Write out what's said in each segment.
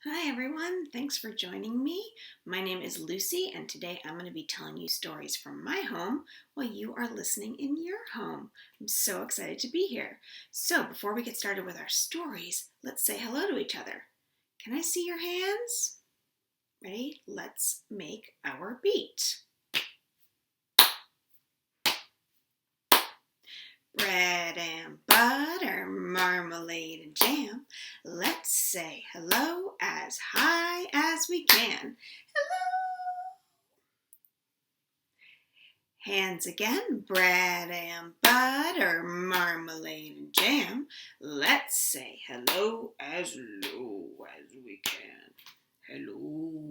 Hi everyone, thanks for joining me. My name is Lucy and today I'm going to be telling you stories from my home while you are listening in your home. I'm so excited to be here. So before we get started with our stories, let's say hello to each other. Can I see your hands? Ready? Let's make our beat. Bread and butter, marmalade and jam. Let's say hello as high as we can. Hello! Hands again, bread and butter, marmalade and jam. Let's say hello as low as we can. Hello.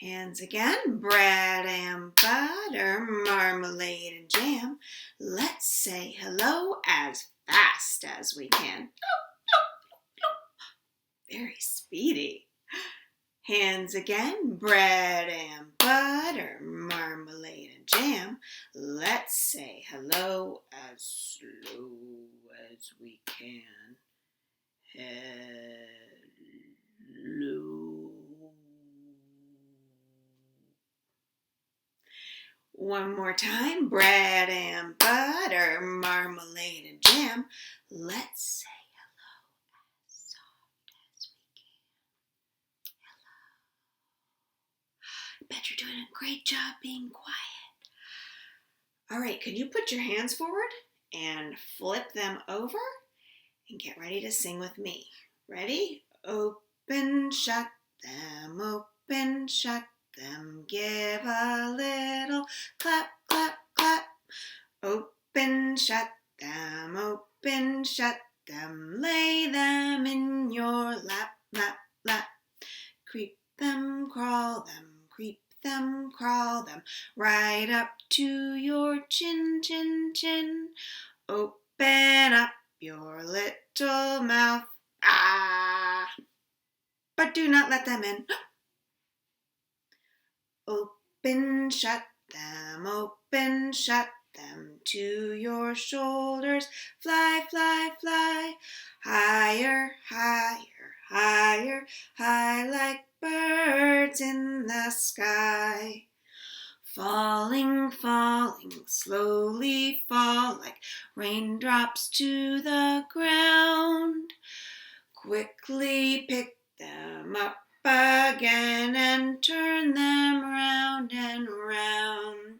Hands again, bread and butter, marmalade and jam. Let's say hello as fast as we can. Very speedy. Hands again, bread and butter, marmalade and jam. Let's say hello as slow as we can. Hello. One more time, bread and butter, marmalade and jam. Let's say hello as soft as we can. Hello. I bet you're doing a great job being quiet. All right, could you put your hands forward and flip them over and get ready to sing with me? Ready? Open, shut them, open, shut them, give a little clap, clap, clap. Open, shut them, open, shut them, lay them in your lap, lap, lap. Creep them, crawl them, creep them, crawl them, right up to your chin, chin, chin. Open up your little mouth, ah! But do not let them in. Open, shut them, open, shut them to your shoulders. Fly, fly, fly, higher, higher, higher, high like birds in the sky. Falling, falling, slowly fall like raindrops to the ground. Quickly pick them up again and turn them round and round.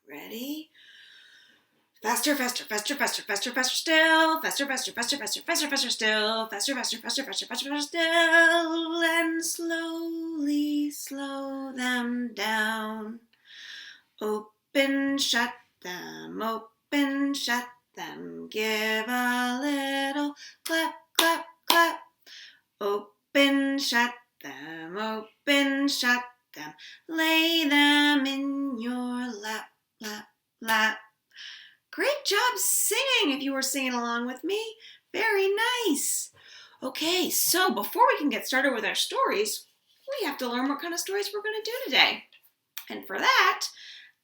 Ready? Faster, faster, faster, faster, faster, faster still. Faster, faster, faster, faster, faster, faster still. Faster, faster, faster, faster, faster, faster still. And slowly slow them down. Open, shut them, open, shut them. Give a little clap, clap, clap. Open, shut them, open, shut them. Lay them in your lap, lap, lap. Great job singing if you were singing along with me. Very nice. Okay, so before we can get started with our stories, we have to learn what kind of stories we're going to do today. And for that,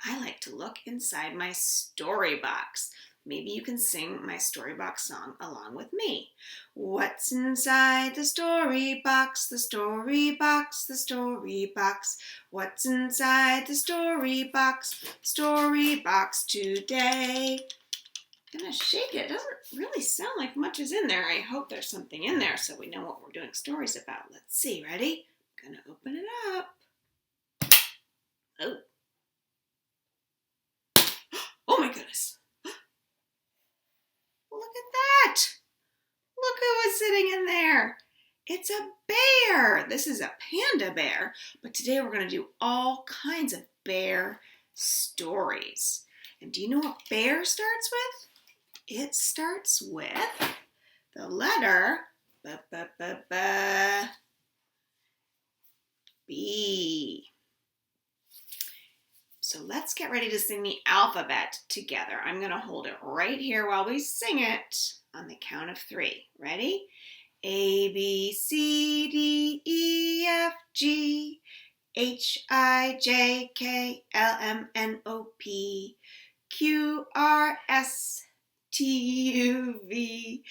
I like to look inside my story box. Maybe you can sing my story box song along with me. What's inside the story box, the story box, the story box? What's inside the story box today? I'm gonna shake it. It doesn't really sound like much is in there. I hope there's something in there so we know what we're doing stories about. Let's see, ready? I'm gonna open it up. Oh. Oh my goodness. Look at that. Look who is sitting in there. It's a bear. This is a panda bear, but today we're going to do all kinds of bear stories. And do you know what bear starts with? It starts with the letter B. So let's get ready to sing the alphabet together. I'm going to hold it right here while we sing it on the count of 3. Ready? A, B, C, D, E, F, G, H, I, J, K, L, M, N, O, P, Q, R, S, T, U, V,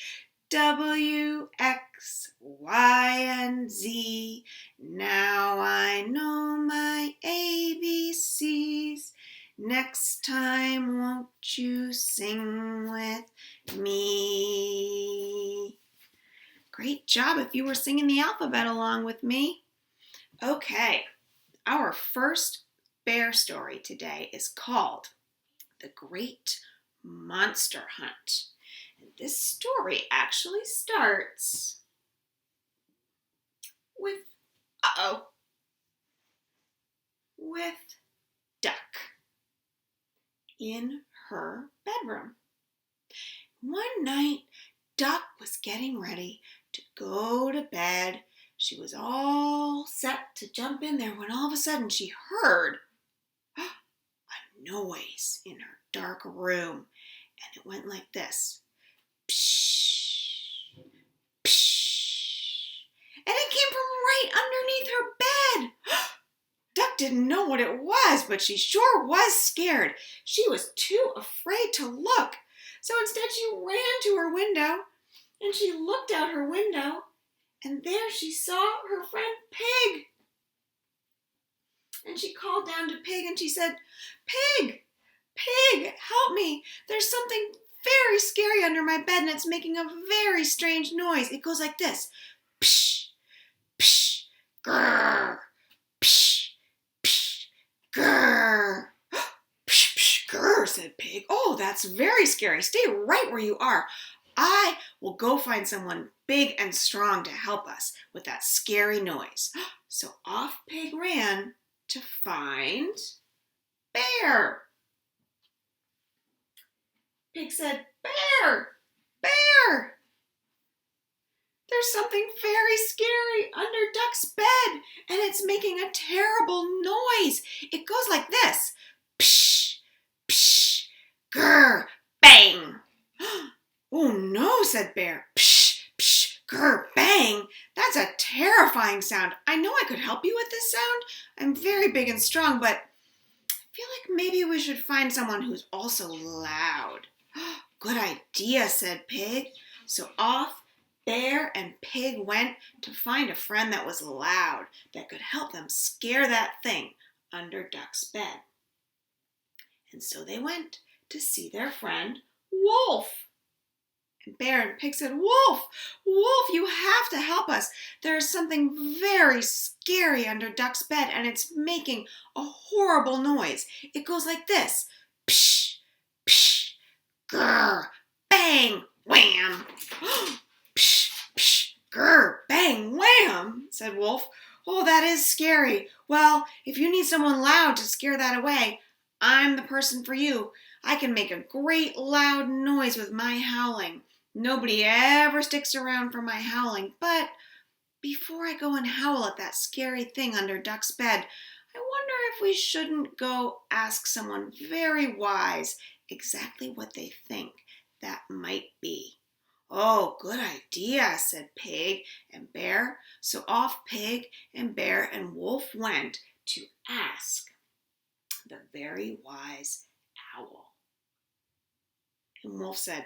W, X, Y, and Z. Now I know my ABCs. Next time, won't you sing with me? Great job if you were singing the alphabet along with me. Okay, our first bear story today is called The Great Monster Hunt. And this story actually starts with, with Duck in her bedroom. One night, Duck was getting ready to go to bed. She was all set to jump in there when all of a sudden she heard a noise in her dark room. And it went like this. Psh, psh. And it came from right underneath her bed. Duck didn't know what it was, but she sure was scared. She was too afraid to look. So instead she ran to her window and she looked out her window and there she saw her friend Pig. And she called down to Pig and she said, Pig, Pig, help me. There's something very scary under my bed and it's making a very strange noise. It goes like this. Psh, psh, grrr, psh, psh, grrr. Psh, psh, grrr, said Pig. Oh, that's very scary. Stay right where you are. I will go find someone big and strong to help us with that scary noise. So off Pig ran to find Bear. Pig said, Bear, Bear, there's something very scary under Duck's bed and it's making a terrible noise. It goes like this. Psh, psh, grr, bang. Oh no, said Bear. Psh, psh, grr, bang. That's a terrifying sound. I know I could help you with this sound. I'm very big and strong, but I feel like maybe we should find someone who's also loud. Good idea, said Pig. So off Bear and Pig went to find a friend that was loud, that could help them scare that thing under Duck's bed. And so they went to see their friend Wolf. And Bear and Pig said, Wolf, Wolf, you have to help us. There's something very scary under Duck's bed and it's making a horrible noise. It goes like this. Psh, psh, grr, bang, wham. Psh, psh, grr, bang, wham, said Wolf. Oh, that is scary. Well, if you need someone loud to scare that away, I'm the person for you. I can make a great loud noise with my howling. Nobody ever sticks around for my howling, but before I go and howl at that scary thing under Duck's bed, I wonder if we shouldn't go ask someone very wise exactly what they think that might be. Oh, good idea, said Pig and Bear. So off Pig and Bear and Wolf went to ask the very wise Owl. And Wolf said,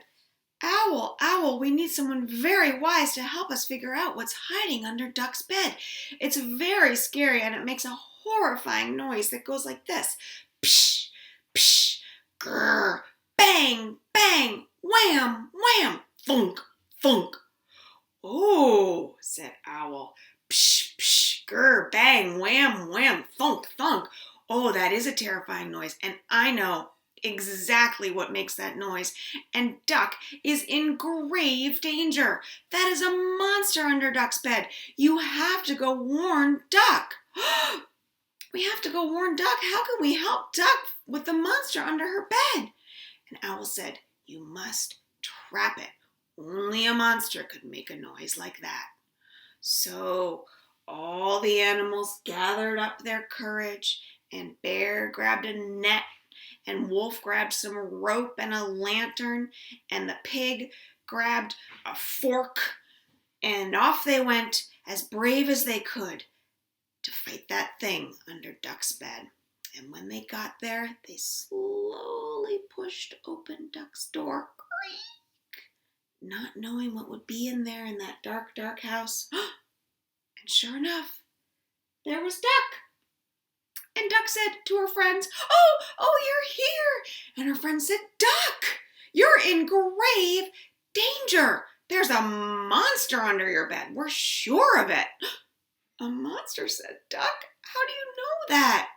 Owl, Owl, we need someone very wise to help us figure out what's hiding under Duck's bed. It's very scary and it makes a horrifying noise that goes like this. Psh, psh, grr, bang, bang, wham, wham, thunk, thunk. Oh, said Owl. Psh, psh, grr, bang, wham, wham, thunk, thunk. Oh, that is a terrifying noise, and I know exactly what makes that noise. And Duck is in grave danger. That is a monster under Duck's bed. You have to go warn Duck. We have to go warn Duck. How can we help Duck with the monster under her bed? And Owl said, you must trap it. Only a monster could make a noise like that. So all the animals gathered up their courage, and Bear grabbed a net, and Wolf grabbed some rope and a lantern, and the Pig grabbed a fork, and off they went, as brave as they could, to fight that thing under Duck's bed. And when they got there, they slowly pushed open Duck's door. Creak! not knowing what would be in there in that dark, dark house. And sure enough, there was Duck. And Duck said to her friends, oh, you're here. And her friends said, Duck, you're in grave danger. There's a monster under your bed. We're sure of it. A monster, said Duck. How do you know that?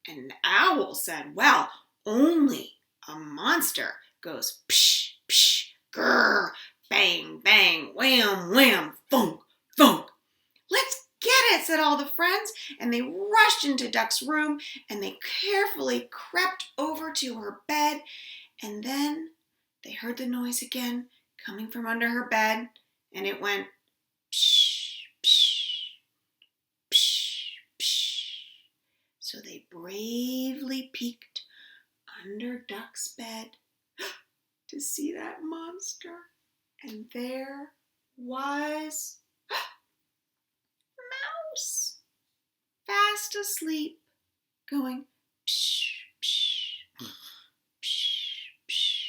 And the Owl said, well, only a monster goes psh, psh, grr, bang, bang, wham, wham, thunk, thunk. Let's get it, said all the friends, and they rushed into Duck's room, and they carefully crept over to her bed, and then they heard the noise again coming from under her bed, and it went psh, psh, psh, psh. So they bravely peeked under Duck's bed to see that monster, and there was Mouse, fast asleep, going psh, psh, psh, psh.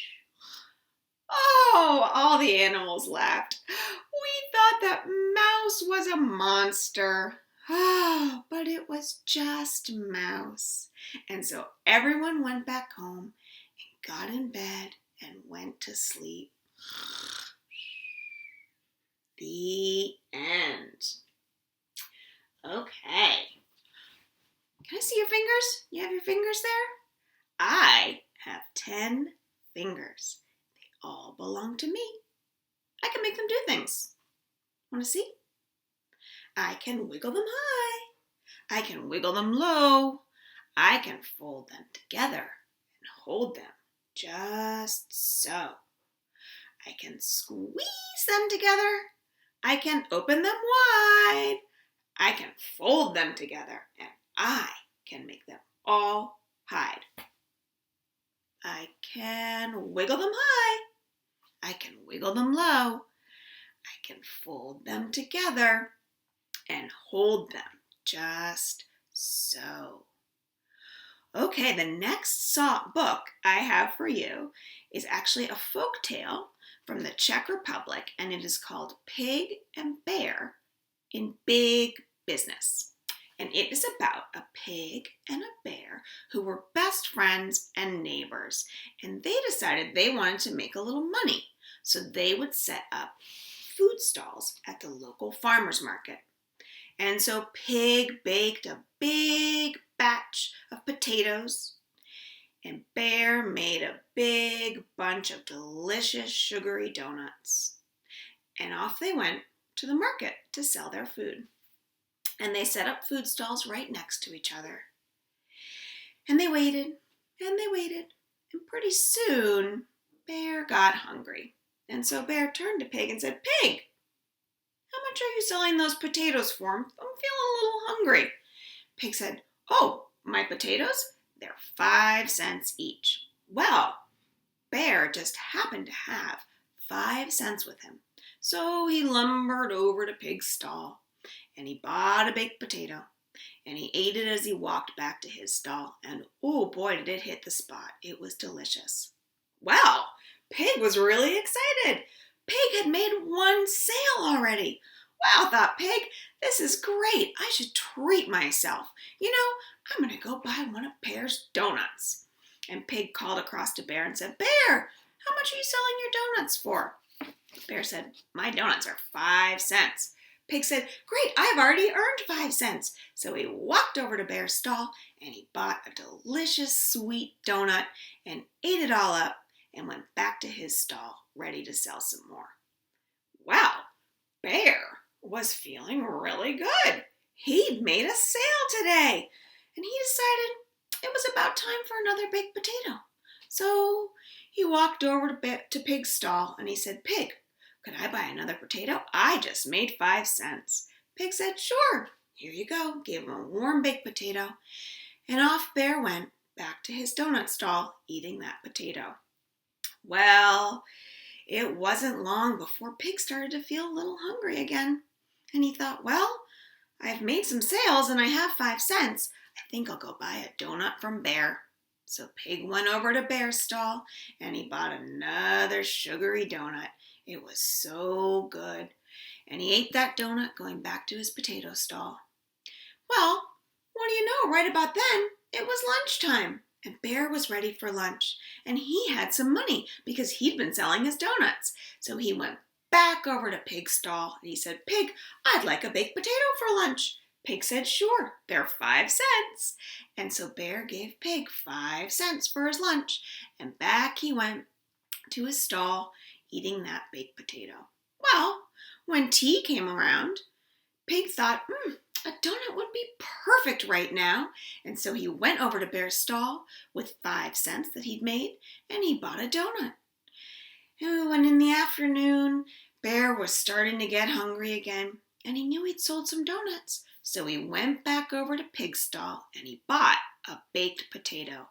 Oh, all the animals laughed. We thought that Mouse was a monster. Oh, but it was just Mouse. And so everyone went back home and got in bed and went to sleep. The end. Okay. Can I see your fingers? You have your fingers there? I have 10 fingers. They all belong to me. I can make them do things. Want to see? I can wiggle them high. I can wiggle them low. I can fold them together and hold them just so. I can squeeze them together. I can open them wide. I can fold them together, and I can make them all hide. I can wiggle them high. I can wiggle them low. I can fold them together and hold them just so. Okay, the next book I have for you is actually a folk tale from the Czech Republic, and it is called Pig and Bear in Big Business. And it is about a pig and a bear who were best friends and neighbors. And they decided they wanted to make a little money. So they would set up food stalls at the local farmer's market. And so Pig baked a big batch of potatoes. And Bear made a big bunch of delicious sugary donuts. And off they went to the market to sell their food. And they set up food stalls right next to each other. And they waited, and they waited, and pretty soon Bear got hungry. And so Bear turned to Pig and said, Pig, how much are you selling those potatoes for? I'm feeling a little hungry. Pig said, oh, my potatoes? They're 5 cents each. Well, Bear just happened to have 5 cents with him. So he lumbered over to Pig's stall. And he bought a baked potato, and he ate it as he walked back to his stall, and oh boy, did it hit the spot. It was delicious. Well, Pig was really excited. Pig had made 1 sale already. Wow, thought Pig, this is great. I should treat myself. You know, I'm going to go buy one of Bear's donuts. And Pig called across to Bear and said, Bear, how much are you selling your donuts for? Bear said, my donuts are 5 cents. Pig said, great, I have already earned 5 cents. So he walked over to Bear's stall and he bought a delicious sweet donut and ate it all up and went back to his stall ready to sell some more. Well, Bear was feeling really good. He'd made a sale today and he decided it was about time for another baked potato. So he walked over to Pig's stall and he said, Pig, could I buy another potato? I just made 5 cents. Pig said, sure, here you go. Gave him a warm baked potato. And off Bear went back to his donut stall, eating that potato. Well, it wasn't long before Pig started to feel a little hungry again. And he thought, well, I've made some sales and I have 5 cents. I think I'll go buy a donut from Bear. So Pig went over to Bear's stall and he bought another sugary donut. It was so good. And he ate that donut going back to his potato stall. Well, what do you know, right about then, it was lunchtime. And Bear was ready for lunch. And he had some money because he'd been selling his donuts. So he went back over to Pig's stall and he said, Pig, I'd like a baked potato for lunch. Pig said, sure, they're 5 cents. And so Bear gave Pig 5 cents for his lunch. And back he went to his stall eating that baked potato. Well, when tea came around, Pig thought, a donut would be perfect right now. And so he went over to Bear's stall with 5 cents that he'd made, and he bought a donut. And in the afternoon, Bear was starting to get hungry again, and he knew he'd sold some donuts. So he went back over to Pig's stall, and he bought a baked potato.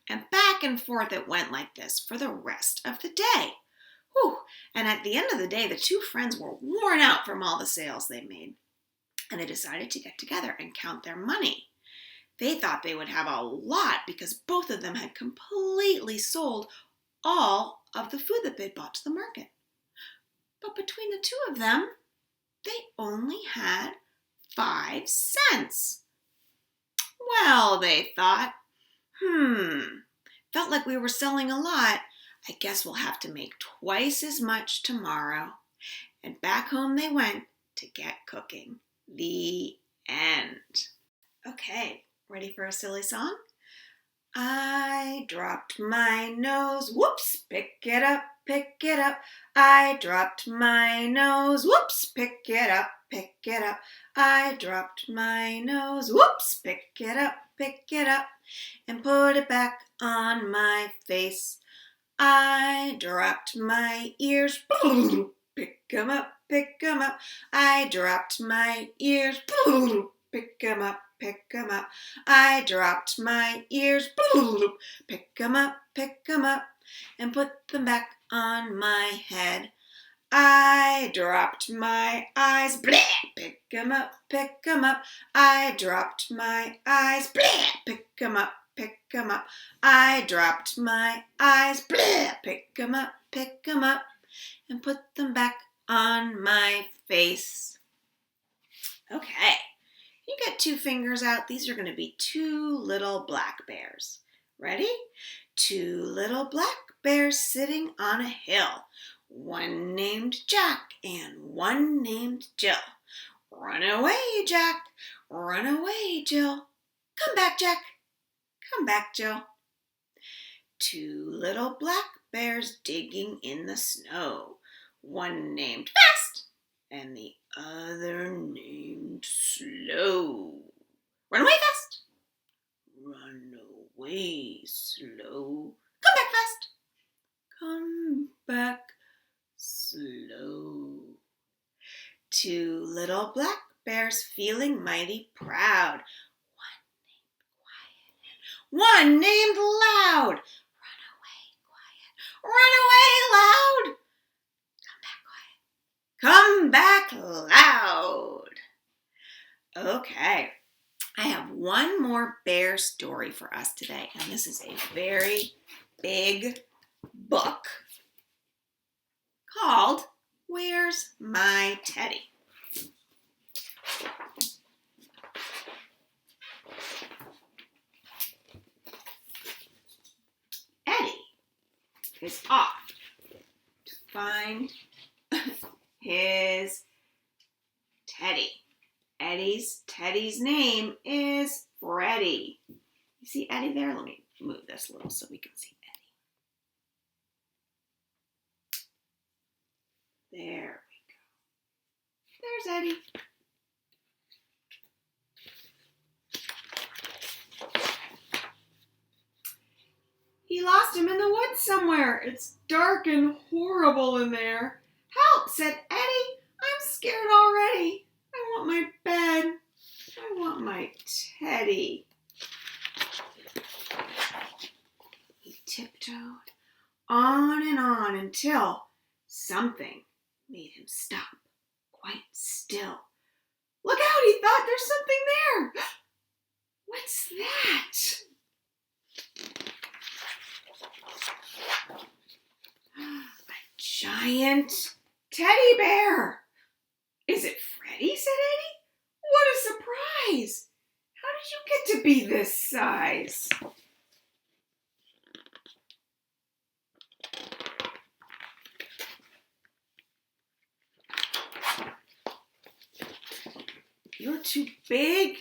And back and forth it went like this for the rest of the day. Whew. And at the end of the day, the two friends were worn out from all the sales they made. And they decided to get together and count their money. They thought they would have a lot because both of them had completely sold all of the food that they'd bought to the market. But between the two of them, they only had 5 cents. Well, they thought, felt like we were selling a lot. I guess we'll have to make twice as much tomorrow. And back home they went to get cooking. The end. Okay, ready for a silly song? I dropped my nose, whoops, pick it up, pick it up. I dropped my nose, whoops, pick it up, pick it up. I dropped my nose, whoops, pick it up, and put it back on my face. I dropped my ears, pick 'em up, pick 'em up. I dropped my ears, pick 'em up, pick 'em up. I dropped my ears, pick 'em up, and put them back on my head. I dropped my eyes, pick 'em up, pick 'em up. I dropped my eyes, pick 'em up, pick 'em up. I dropped my eyes, pick 'em up, and put them back on my face. Okay, you get 2 fingers out. These are going to be 2 little black bears. Ready? 2 little black bears sitting on a hill. One named Jack and one named Jill. Run away, Jack. Run away, Jill. Come back, Jack. Come back, Jill. 2 little black bears digging in the snow. One named Fast and the other named Slow. Run away, Fast. Run away, Slow. Come back, Fast. Come back, Slow. 2 little black bears feeling mighty proud. One named Loud. Run away, quiet. Run away, Loud. Come back, loud. Okay, I have one more bear story for us today, and this is a very big book called Where's My Teddy? Eddie is off to find his Teddy. Teddy's name is Freddie. You see Eddie there? Let me move this a little so we can see Eddie. There we go. There's Eddie. He lost him in the woods somewhere. It's dark and horrible in there. Help, said Eddie. I'm scared already. I want my bed. I want my Teddy. He tiptoed on and on until something made him stop quite still. Look out, he thought, there's something there. What's that? A giant Teddy bear. Is it Freddie? Said Eddie. What a surprise. How did you get to be this size? You're too big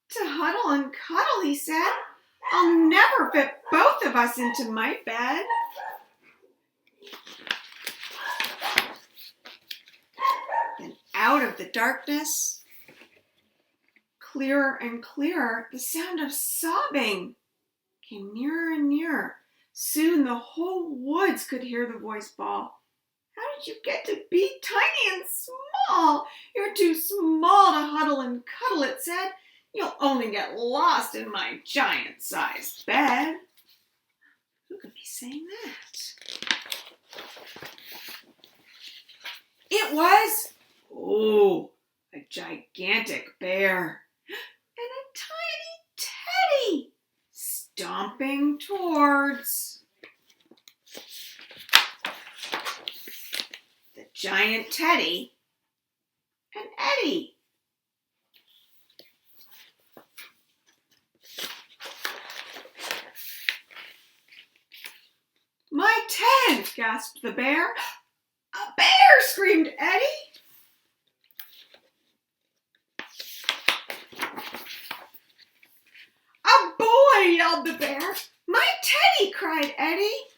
to huddle and cuddle, he said. I'll never fit both of us into my bed. Then out of the darkness, clearer and clearer, the sound of sobbing came nearer and nearer. Soon the whole woods could hear the voice bawl. How did you get to be tiny and small? You're too small to huddle and cuddle, it said. You'll only get lost in my giant-sized bed. Who could be saying that? It was, a gigantic bear and a tiny teddy stomping towards the giant teddy and Eddie. My tent, gasped the bear. A bear, screamed Eddie. A boy, yelled the bear. My teddy, cried Eddie.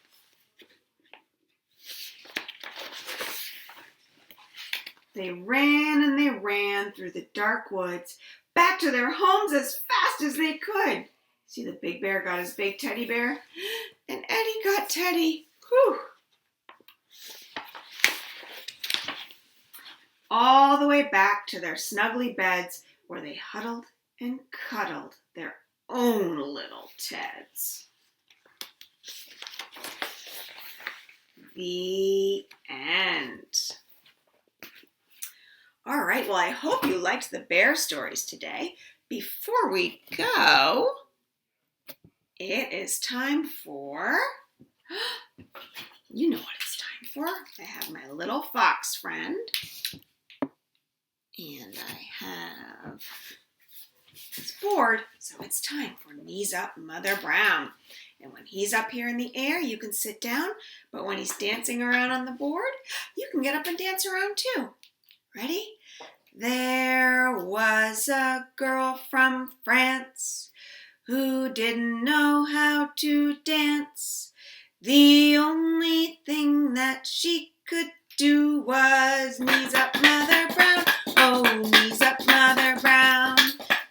They ran and they ran through the dark woods, back to their homes as fast as they could. See, the big bear got his big teddy bear, and Eddie got Teddy. Whew. All the way back to their snuggly beds where they huddled and cuddled their own little Teds. The end. All right, well, I hope you liked the bear stories today. Before we go, it is time for, you know what it's time for. I have my little fox friend, and I have this board, so it's time for Knees Up Mother Brown. And when he's up here in the air, you can sit down, but when he's dancing around on the board, you can get up and dance around too. Ready? There was a girl from France who didn't know how to dance. The only thing that she could do was knees up, Mother Brown. Oh, knees up, Mother Brown.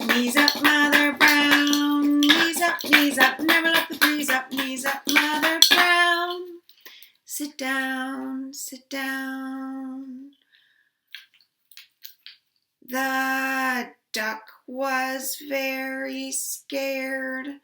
Knees up, Mother Brown. Knees up, never let the breeze up. Knees up, Mother Brown. Sit down, sit down. The duck was very scared,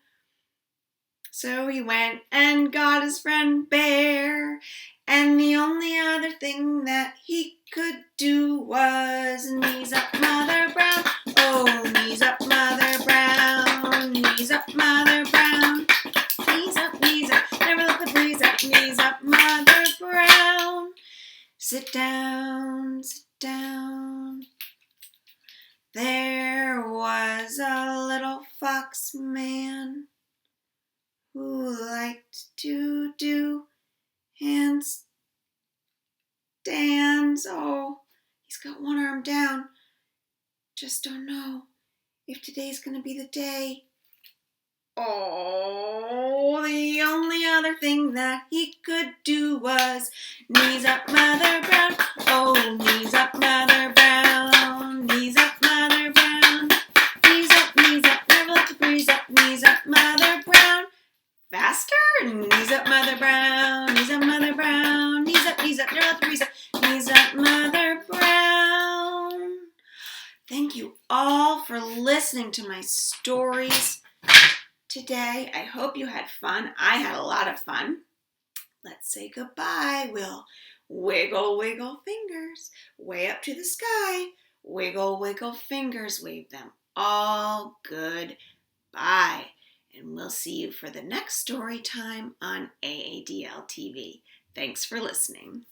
so he went and got his friend Bear, and the only other thing that he could do was knees up, Mother Brown. Oh, knees up, Mother Brown. Knees up, Mother Brown. Knees up, never let the breeze up. Knees up, Mother Brown. Sit down, sit down. There was a little fox man who liked to do handstands. Oh, he's got one arm down. Just don't know if today's gonna be the day. Oh, the only other thing that he could do was knees up, Mother Brown. Oh, knees up, Mother Brown. Knees up, Mother Brown. Knees up, never let the breeze up. Knees up, Mother Brown. Faster. Knees up, Mother Brown. Knees up, Mother Brown. Knees up, never let the breeze up. Knees up, Mother Brown. Thank you all for listening to my stories today. I hope you had fun. I had a lot of fun. Let's say goodbye. We'll wiggle, wiggle fingers way up to the sky. Wiggle, wiggle fingers. Wave them all goodbye. And we'll see you for the next story time on AADL TV. Thanks for listening.